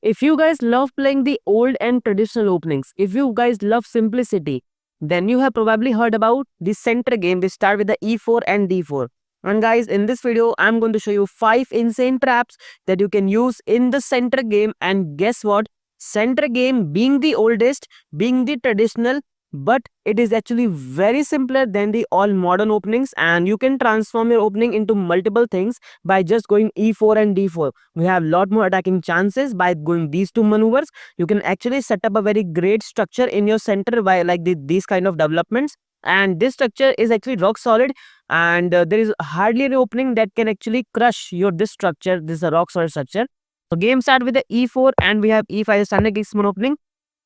If you guys love playing the old and traditional openings, if you guys love simplicity, then you have probably heard about the center game. We start with the e4 and d4. And guys, in this video, I'm going to show you 5 insane traps that you can use in the center game. And guess what? Center game being the oldest, being the traditional, but it is actually very simpler than the all modern openings, and you can transform your opening into multiple things by just going e4 and d4. We have a lot more attacking chances by going these two maneuvers. You can actually set up a very great structure in your center by like these kind of developments, and this structure is actually rock solid, and there is hardly an opening that can actually crush your this structure. This is a rock solid structure. So game start with the e4 and we have e5 standard king small opening.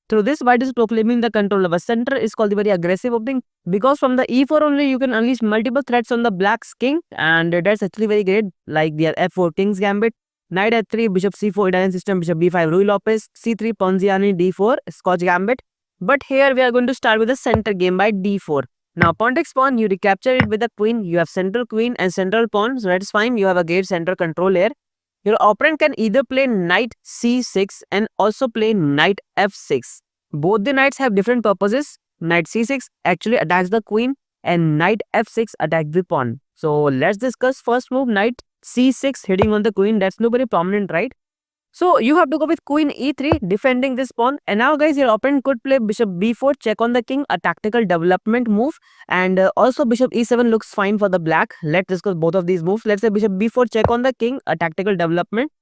Through this, white is proclaiming the control of a center is called the very aggressive opening, because from the e4 only you can unleash multiple threats on the black's king, and that's actually very great. Like their f4 king's gambit, knight f3, bishop c4 Italian system, bishop b5 Rui Lopez, c3 Ponziani, d4 Scotch gambit. But here we are going to start with the center game by d4. Now pawn takes pawn, you recapture it with the queen. You have central queen and central pawn, so that's fine. You have a great center control here. Your opponent can either play knight c6 and also play knight f6. Both the knights have different purposes. Knight c6 actually attacks the queen and knight f6 attacks the pawn. So let's discuss first move, knight c6 hitting on the queen. That's not very prominent, right? So you have to go with queen e3 defending this pawn. And now guys, your opponent could play bishop b4 check on the king, a tactical development move. And also bishop e7 looks fine for the black. Let's discuss both of these moves. Let's say bishop b4 check on the king, a tactical development.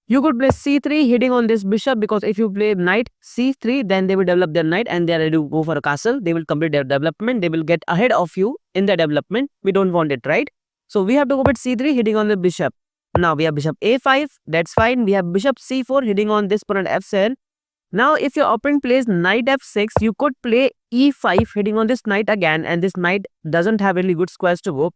You could play c3 hitting on this bishop, because if you play knight c3 then they will develop their knight and they are ready to go for a castle. They will complete their development. They will get ahead of you in the development. We don't want it, right? So we have to go with c3 hitting on the bishop. Now we have bishop a5, that's fine. We have bishop c4 hitting on this pawn at f7. Now if your opponent plays knight f6, you could play e5 hitting on this knight again, and this knight doesn't have really good squares to go.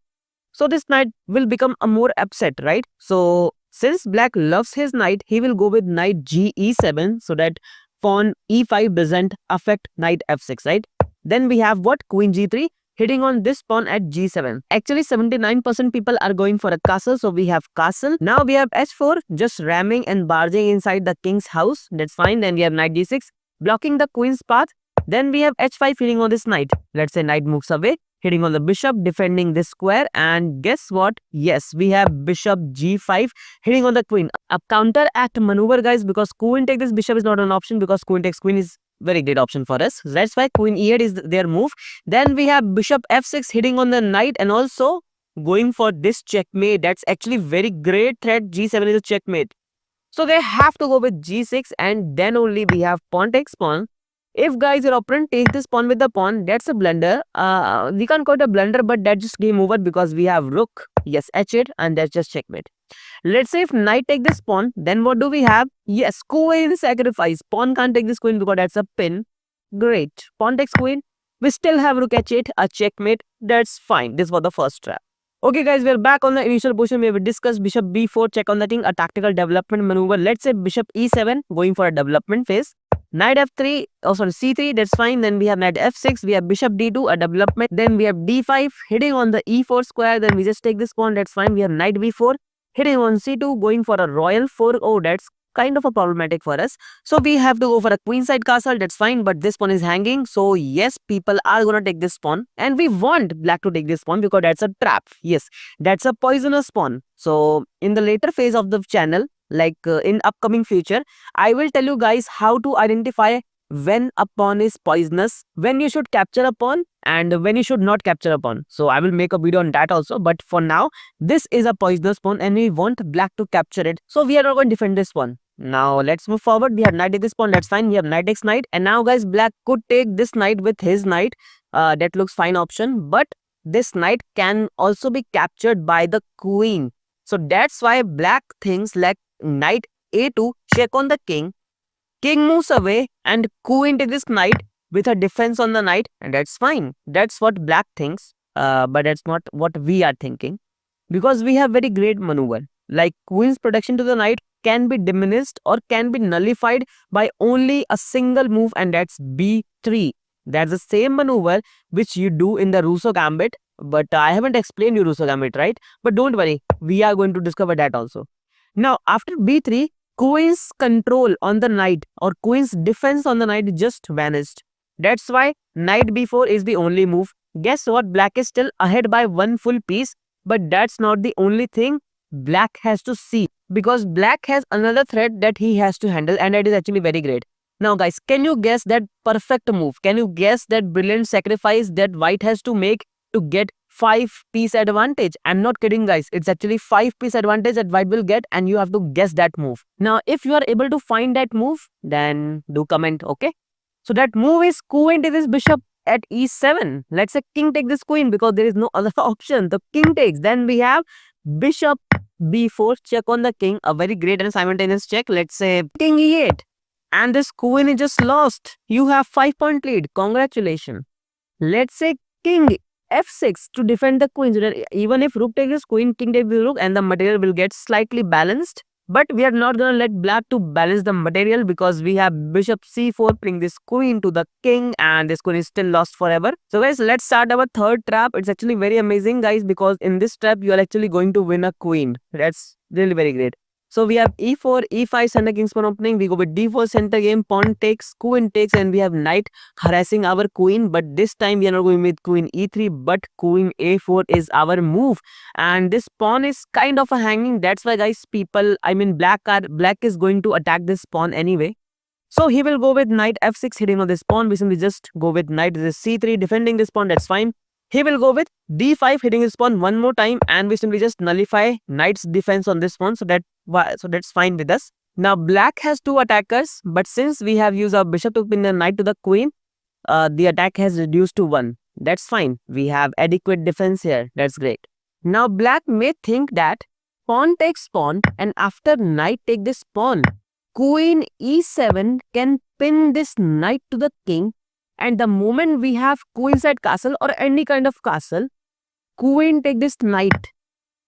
So this knight will become a more upset, right? So since black loves his knight, he will go with knight ge7 so that pawn e5 doesn't affect knight f6, right? Then we have what? Queen g3 hitting on this pawn at g7. Actually 79% people are going for a castle, so we have castle. Now we have h4 just ramming and barging inside the king's house. That's fine. Then we have knight g6 blocking the queen's path. Then we have h5 hitting on this knight. Let's say knight moves away, hitting on the bishop, defending this square. And guess what? Yes, we have bishop g5 hitting on the queen. A counteract maneuver, guys, because queen take this bishop is not an option, because queen takes queen is very great option for us. That's why queen e8 is their move. Then we have bishop f6 hitting on the knight and also going for this checkmate. That's actually very great threat. g7 is a checkmate. So they have to go with g6, and then only we have pawn takes pawn. If guys your opponent takes this pawn with the pawn, that's a blunder. We can't call it a blunder, but that's just game over because we have rook, yes, h8, and that's just checkmate. Let's say if knight take this pawn, then what do we have? Yes, queen sacrifice. Pawn can't take this queen because that's a pin. Great. Pawn takes queen. We still have rook h8, a checkmate. That's fine. This was the first trap. Okay guys, we're back on the initial position where we discussed bishop b4 check on the king, a tactical development maneuver. Let's say bishop e7 going for a development phase. Knight f3, oh sorry, c3, that's fine. Then we have knight f6, we have bishop d2, a development. Then we have d5 hitting on the e4 square. Then we just take this pawn, that's fine. We have knight b4 hitting on c2, going for a royal 4. Oh, that's kind of a problematic for us. So we have to go for a queenside castle, that's fine. But this pawn is hanging. So yes, people are going to take this pawn. And we want black to take this pawn because that's a trap. Yes, that's a poisonous pawn. So in the later phase of the channel, like in upcoming future, I will tell you guys how to identify when a pawn is poisonous, when you should capture a pawn and when you should not capture a pawn. So I will make a video on that also, but for now this is a poisonous pawn and we want black to capture it, so we are not going to defend this pawn. Now let's move forward. We have knight take this pawn, that's fine. We have knight takes knight, and now guys black could take this knight with his knight. That looks fine option, but this knight can also be captured by the queen. So that's why black thinks like knight a2 check on the king, king moves away and queen take this knight with a defense on the knight, and that's fine. That's what black thinks, but that's not what we are thinking, because we have very great maneuver. Like queen's protection to the knight can be diminished or can be nullified by only a single move, and that's b3. That's the same maneuver which you do in the Russo Gambit, but I haven't explained you Russo Gambit, right? But don't worry, we are going to discover that also. Now after b3, queen's control on the knight or queen's defense on the knight just vanished. That's why knight b4 is the only move. Guess what? Black is still ahead by one full piece, but that's not the only thing black has to see, because black has another threat that he has to handle, and that is actually very great. Now guys, can you guess that perfect move? Can you guess that brilliant sacrifice that white has to make to get 5-piece advantage? I'm not kidding guys, it's actually 5-piece advantage that white will get, and you have to guess that move. Now if you are able to find that move, then do comment, okay? So that move is queen takes this bishop at e7. Let's say king take this queen because there is no other option. The king takes. Then we have bishop b4, check on the king, a very great and simultaneous check. Let's say king e8. And this queen is just lost. You have 5-point lead. Congratulations. Let's say king f6 to defend the queen, so that even if rook takes this queen, king takes the rook, and the material will get slightly balanced. But we are not going to let black to balance the material, because we have bishop c4 bring this queen to the king, and this queen is still lost forever. So guys, let's start our third trap. It's actually very amazing guys, because in this trap you are actually going to win a queen. That's really very great. So we have e4, e5 center king's pawn opening. We go with d4 center game, pawn takes, queen takes, and we have knight harassing our queen. But this time we are not going with queen e3, but queen a4 is our move. And this pawn is kind of a hanging. That's why guys, black is going to attack this pawn anyway. So he will go with knight f6 hitting on this pawn. We simply just go with knight this c3 defending this pawn. That's fine. He will go with d5 hitting his pawn one more time, and we simply just nullify knight's defense on this pawn, so that's fine with us. Now black has two attackers, but since we have used our bishop to pin the knight to the queen, the attack has reduced to 1. That's fine. We have adequate defense here. That's great. Now black may think that pawn takes pawn, and after knight take this pawn, queen e7 can pin this knight to the king. And the moment we have queenside castle or any kind of castle, queen take this knight,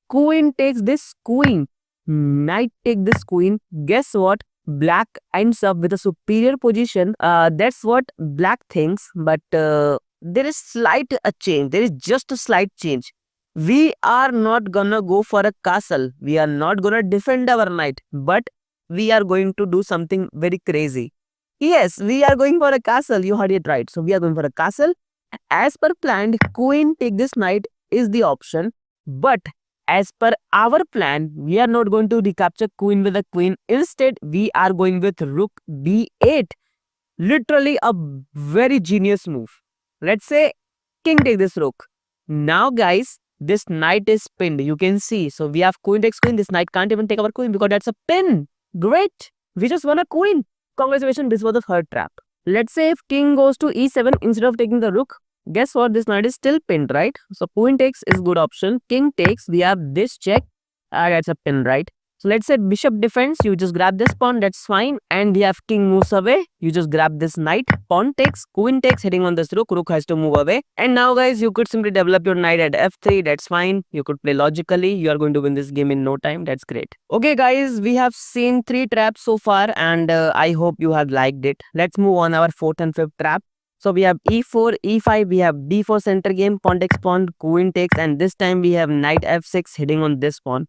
queen takes this queen, knight take this queen. Guess what? Black ends up with a superior position. That's what black thinks, but there is slight a change. There is just a slight change. We are not gonna go for a castle. We are not gonna defend our knight, but we are going to do something very crazy. Yes, we are going for a castle. You heard it right. So we are going for a castle. As per planned, queen take this knight is the option. But as per our plan, we are not going to recapture queen with a queen. Instead, we are going with rook b8. Literally a very genius move. Let's say king take this rook. Now guys, this knight is pinned. You can see. So we have queen takes queen. This knight can't even take our queen because that's a pin. Great. We just won a queen. Congratulations, this was the third trap. Let's say if king goes to e7 instead of taking the rook, guess what? This knight is still pinned, right? So queen takes is good option. King takes, we have this check. That's a pin, right? So let's say bishop defense, you just grab this pawn, that's fine. And we have king moves away, you just grab this knight. Pawn takes, queen takes, hitting on this rook, rook has to move away. And now guys, you could simply develop your knight at f3, that's fine. You could play logically, you are going to win this game in no time, that's great. Okay guys, we have seen 3 traps so far, and I hope you have liked it. Let's move on our 4th and 5th trap. So we have e4, e5, we have d4 center game, pawn takes pawn, queen takes, and this time we have knight f6 hitting on this pawn.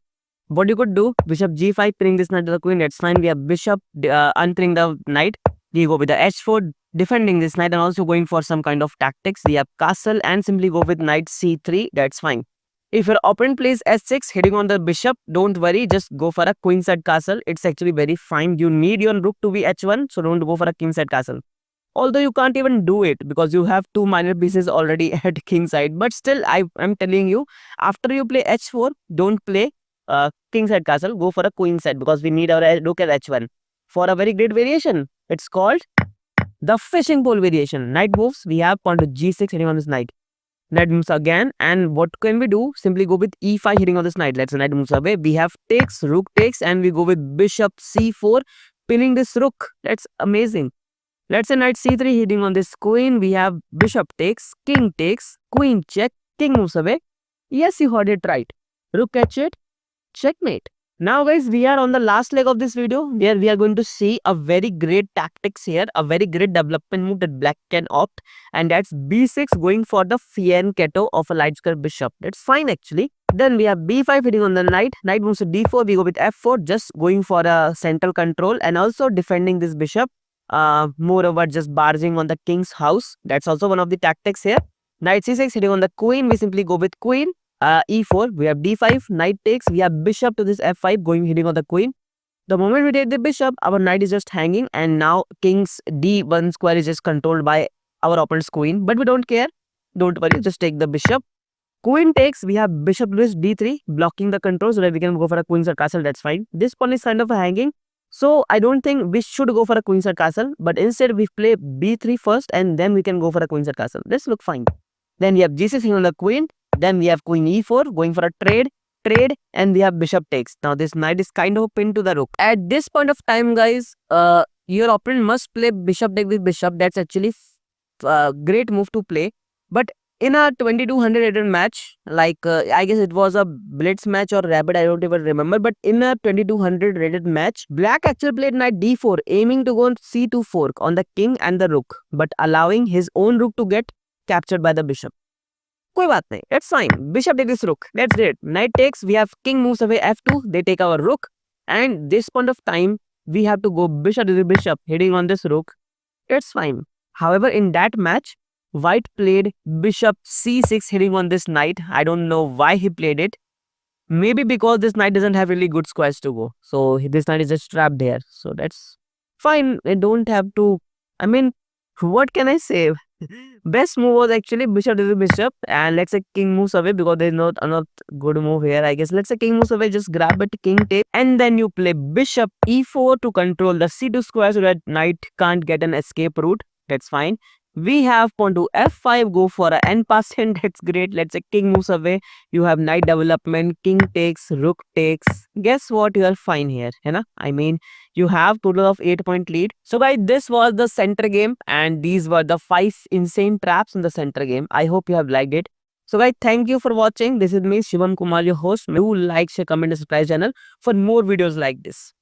What you could do, bishop g5 pinning this knight to the queen, that's fine. We have bishop unpinning the knight. We go with the h4 defending this knight and also going for some kind of tactics. We have castle and simply go with knight c3, that's fine. If your opponent plays s6 hitting on the bishop, don't worry, just go for a queenside castle. It's actually very fine. You need your rook to be h1, so don't go for a kingside castle. Although you can't even do it because you have 2 minor pieces already at kingside. But still, I'm telling you, after you play h4, don't play kingside castle, go for a queenside because we need our rook at h1 for a very great variation. It's called the fishing pole variation. Knight moves, we have pawn to g6 hitting on this knight. Knight moves again, and what can we do? Simply go with e5 hitting on this knight. Let's say knight moves away. We have takes, rook takes, and we go with bishop c4 pinning this rook. That's amazing. Let's say knight c3 hitting on this queen. We have bishop takes, king takes, queen check, king moves away. Yes, you heard it right. Rook h8, checkmate. Now guys, we are on the last leg of this video where we are going to see a very great tactics here, a very great development move that black can opt, and that's b6 going for the fianchetto of a light square bishop. That's fine actually. Then we have b5 hitting on the knight. Knight moves to d4. We go with f4, just going for a central control and also defending this bishop. Moreover, just barging on the king's house. That's also one of the tactics here. Knight c6 hitting on the queen. We simply go with queen. E4. We have d5. Knight takes. We have bishop to this f5, going hitting on the queen. The moment we take the bishop, our knight is just hanging, and now king's d1 square is just controlled by our opponent's queen. But we don't care. Don't worry. Just take the bishop. Queen takes, we have bishop to this d3, blocking the control so that we can go for a queenside castle. That's fine. This pawn is kind of a hanging, so I don't think we should go for a queenside castle, but instead we play b3 first and then we can go for a queenside castle. This look fine. Then we have g6 on the queen. Then we have queen e4 going for a trade, and we have bishop takes. Now this knight is kind of pinned to the rook. At this point of time, guys, your opponent must play bishop take with bishop. That's actually a great move to play, but in a 2200 rated match, like I guess it was a blitz match or rapid, I don't even remember, but in a 2200 rated match, black actually played knight d4, aiming to go on c2 fork on the king and the rook, but allowing his own rook to get captured by the bishop. कोई बात नहीं, that's fine. Bishop takes this rook. That's it. Knight takes, we have king moves away f2, they take our rook, and this point of time, we have to go bishop to the bishop, hitting on this rook. It's fine. However, in that match, White played bishop c6 hitting on this knight. I don't know why he played it. Maybe because this knight doesn't have really good squares to go. So this knight is just trapped there. So that's fine. I don't have to... I mean, what can I say? Best move was actually bishop to the bishop. And let's say king moves away because there's not another good move here. I guess let's say king moves away. Just grab it, king take. And then you play bishop e4 to control the c2 square so that knight can't get an escape route. That's fine. We have pawn to f5, go for a end pass in. That's great. Let's say king moves away. You have knight development, king takes, rook takes. Guess what? You are fine here. Hai na? I mean, you have total of 8-point lead. So guys, this was the center game and these were the 5 insane traps in the center game. I hope you have liked it. So guys, thank you for watching. This is me, Shivam Kumar, your host. Do like, share, comment and subscribe channel for more videos like this.